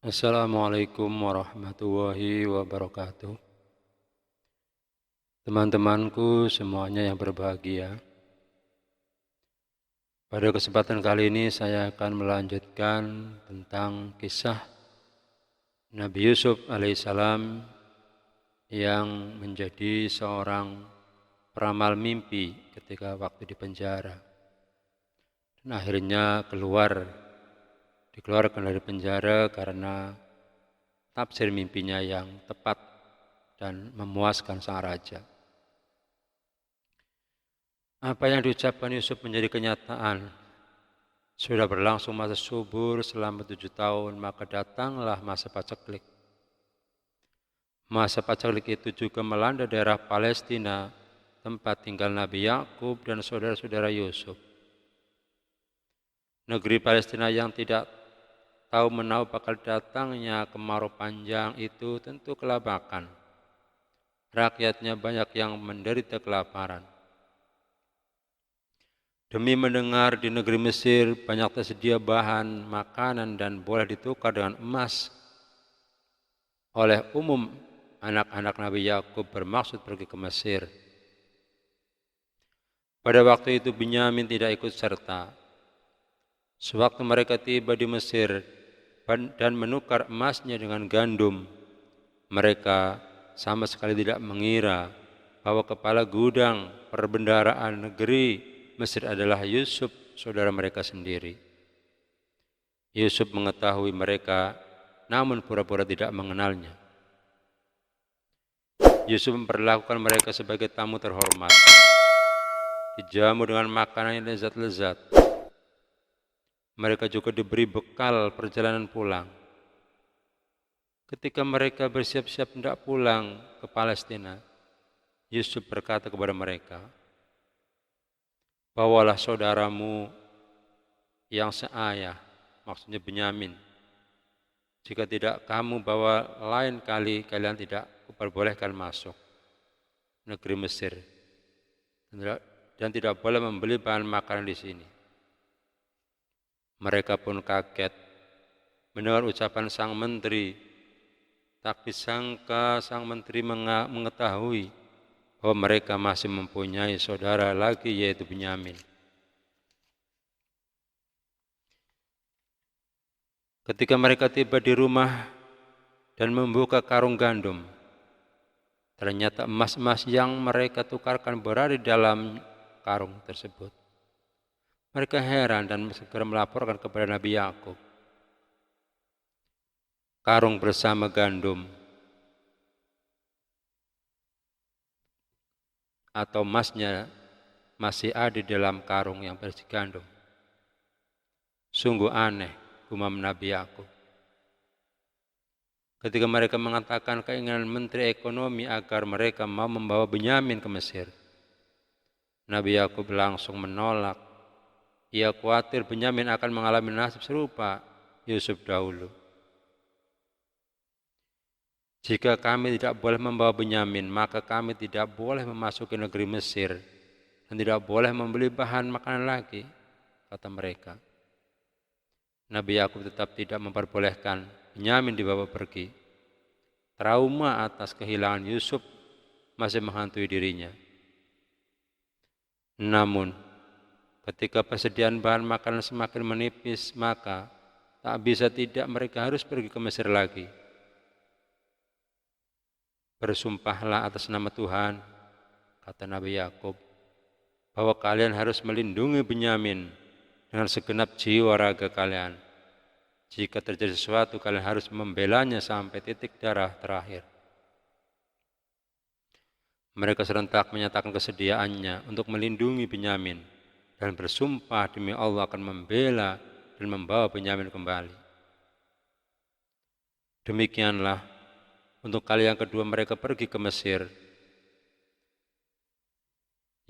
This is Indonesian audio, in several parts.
Assalamualaikum warahmatullahi wabarakatuh. Teman-temanku semuanya yang berbahagia. Pada kesempatan kali ini saya akan melanjutkan tentang kisah Nabi Yusuf alaihissalam yang menjadi seorang peramal mimpi ketika waktu di penjara. Dan akhirnya dikeluarkan dari penjara karena tafsir mimpinya yang tepat dan memuaskan sang raja. Apa yang diucapkan Yusuf menjadi kenyataan. Sudah berlangsung masa subur selama 7 tahun, maka datanglah masa paceklik. Masa paceklik itu juga melanda daerah Palestina, tempat tinggal Nabi Yakub dan saudara-saudara Yusuf. Negeri Palestina yang tidak tahu menahu bakal datangnya kemarau panjang itu tentu kelabakan. Rakyatnya banyak yang menderita kelaparan. Demi mendengar di negeri Mesir banyak tersedia bahan makanan dan boleh ditukar dengan emas. Oleh umum, anak-anak Nabi Yakub bermaksud pergi ke Mesir. Pada waktu itu Binyamin tidak ikut serta. Sewaktu mereka tiba di Mesir dan menukar emasnya dengan gandum, mereka sama sekali tidak mengira bahwa kepala gudang perbendaharaan negeri Mesir adalah Yusuf, saudara mereka sendiri. Yusuf mengetahui mereka, namun pura-pura tidak mengenalnya. Yusuf memperlakukan mereka sebagai tamu terhormat, dijamu dengan makanan yang lezat-lezat. Mereka juga diberi bekal perjalanan pulang. Ketika mereka bersiap-siap hendak pulang ke Palestina, Yusuf berkata kepada mereka, "Bawalah saudaramu yang seayah," maksudnya Binyamin. "Jika tidak kamu bawa, lain kali kalian tidak kuperbolehkan masuk negeri Mesir dan tidak boleh membeli bahan makanan di sini." Mereka pun kaget mendengar ucapan sang menteri, tak disangka sang menteri mengetahui bahwa mereka masih mempunyai saudara lagi, yaitu Binyamin. Ketika mereka tiba di rumah dan membuka karung gandum, ternyata emas-emas yang mereka tukarkan berada di dalam karung tersebut. Mereka heran dan segera melaporkan kepada Nabi Yakub. Karung bersama gandum atau emasnya masih ada di dalam karung yang berisi gandum. Sungguh aneh, gumam Nabi Yakub. Ketika mereka mengatakan keinginan Menteri Ekonomi agar mereka mau membawa Binyamin ke Mesir, Nabi Yakub langsung menolak. Ia khawatir Binyamin akan mengalami nasib serupa Yusuf dahulu. "Jika kami tidak boleh membawa Binyamin, maka kami tidak boleh memasuki negeri Mesir dan tidak boleh membeli bahan makanan lagi," kata mereka. Nabi Yakub tetap tidak memperbolehkan Binyamin dibawa pergi. Trauma atas kehilangan Yusuf masih menghantui dirinya. Namun, ketika persediaan bahan makanan semakin menipis, maka tak bisa tidak mereka harus pergi ke Mesir lagi. "Bersumpahlah atas nama Tuhan," kata Nabi Yakub, "bahwa kalian harus melindungi Binyamin dengan segenap jiwa raga kalian. Jika terjadi sesuatu, kalian harus membelanya sampai titik darah terakhir." Mereka serentak menyatakan kesediaannya untuk melindungi Binyamin dan bersumpah demi Allah akan membela dan membawa Binyamin kembali. Demikianlah, untuk kali yang kedua mereka pergi ke Mesir.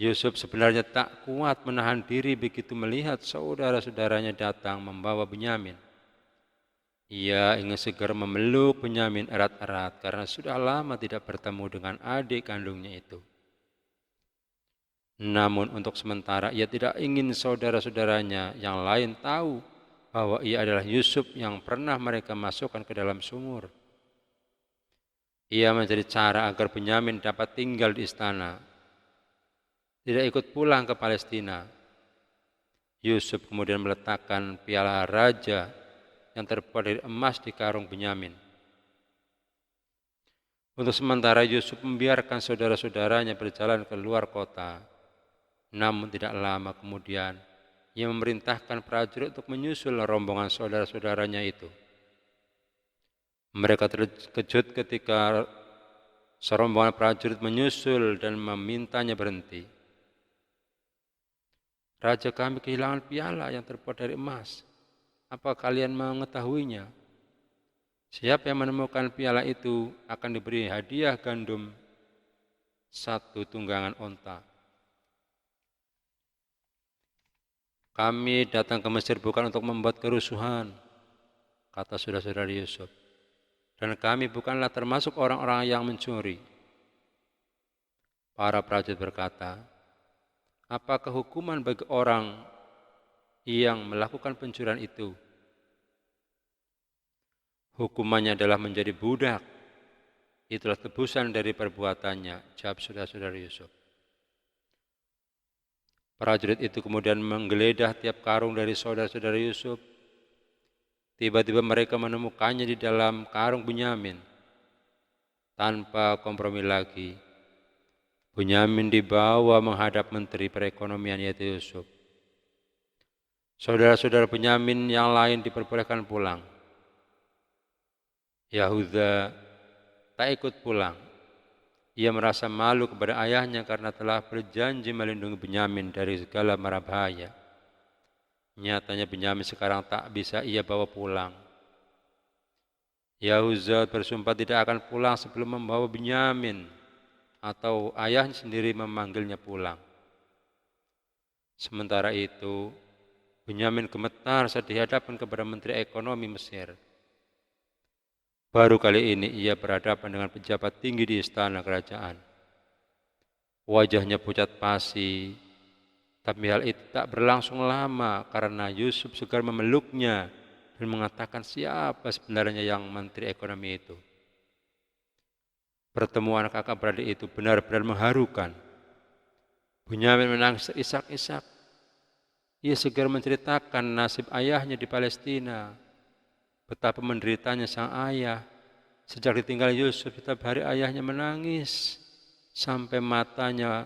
Yusuf sebenarnya tak kuat menahan diri begitu melihat saudara-saudaranya datang membawa Binyamin. Ia ingin segera memeluk Binyamin erat-erat karena sudah lama tidak bertemu dengan adik kandungnya itu. Namun untuk sementara ia tidak ingin saudara-saudaranya yang lain tahu bahwa ia adalah Yusuf yang pernah mereka masukkan ke dalam sumur. Ia mencari cara agar Benyamin dapat tinggal di istana, tidak ikut pulang ke Palestina. Yusuf kemudian meletakkan piala raja yang terbuat dari emas di karung Benyamin. Untuk sementara Yusuf membiarkan saudara-saudaranya berjalan ke luar kota. Namun tidak lama kemudian, ia memerintahkan prajurit untuk menyusul rombongan saudara-saudaranya itu. Mereka terkejut ketika serombongan prajurit menyusul dan memintanya berhenti. Raja kami kehilangan piala yang terbuat dari emas. Apa kalian mengetahuinya? Siapa yang menemukan piala itu akan diberi hadiah gandum 1 tunggangan onta. Kami datang ke Mesir bukan untuk membuat kerusuhan, kata saudara-saudara Yusuf. Dan kami bukanlah termasuk orang-orang yang mencuri. Para prajurit berkata, apakah hukuman bagi orang yang melakukan pencurian itu? Hukumannya adalah menjadi budak. Itulah tebusan dari perbuatannya, jawab saudara-saudara Yusuf. Prajurit itu kemudian menggeledah tiap karung dari saudara-saudara Yusuf. Tiba-tiba mereka menemukannya di dalam karung Benyamin. Tanpa kompromi lagi, Benyamin dibawa menghadap Menteri Perekonomian yaitu Yusuf. Saudara-saudara Benyamin yang lain diperbolehkan pulang. Yahuda tak ikut pulang. Ia merasa malu kepada ayahnya karena telah berjanji melindungi Benyamin dari segala mara bahaya. Nyatanya Benyamin sekarang tak bisa ia bawa pulang. Yahuda bersumpah tidak akan pulang sebelum membawa Benyamin atau ayahnya sendiri memanggilnya pulang. Sementara itu, Benyamin gemetar saat dihadapkan kepada Menteri Ekonomi Mesir. Baru kali ini ia berhadapan dengan pejabat tinggi di istana kerajaan. Wajahnya pucat pasi, tapi hal itu tak berlangsung lama karena Yusuf segera memeluknya dan mengatakan siapa sebenarnya yang menteri ekonomi itu. Pertemuan kakak beradik itu benar-benar mengharukan. Benyamin menangis terisak-isak. Ia segera menceritakan nasib ayahnya di Palestina. Betapa menderitanya sang ayah. Sejak ditinggal Yusuf, setiap hari ayahnya menangis sampai matanya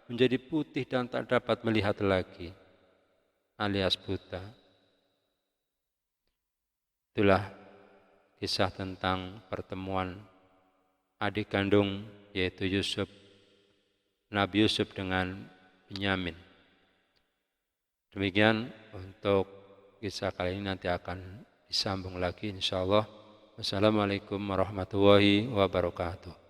menjadi putih dan tak dapat melihat lagi, alias buta. Itulah kisah tentang pertemuan adik kandung yaitu Yusuf, Nabi Yusuf dengan Benyamin. Demikian untuk kisah kali ini, nanti akan disambung lagi insyaallah. Wassalamualaikum warahmatullahi wabarakatuh.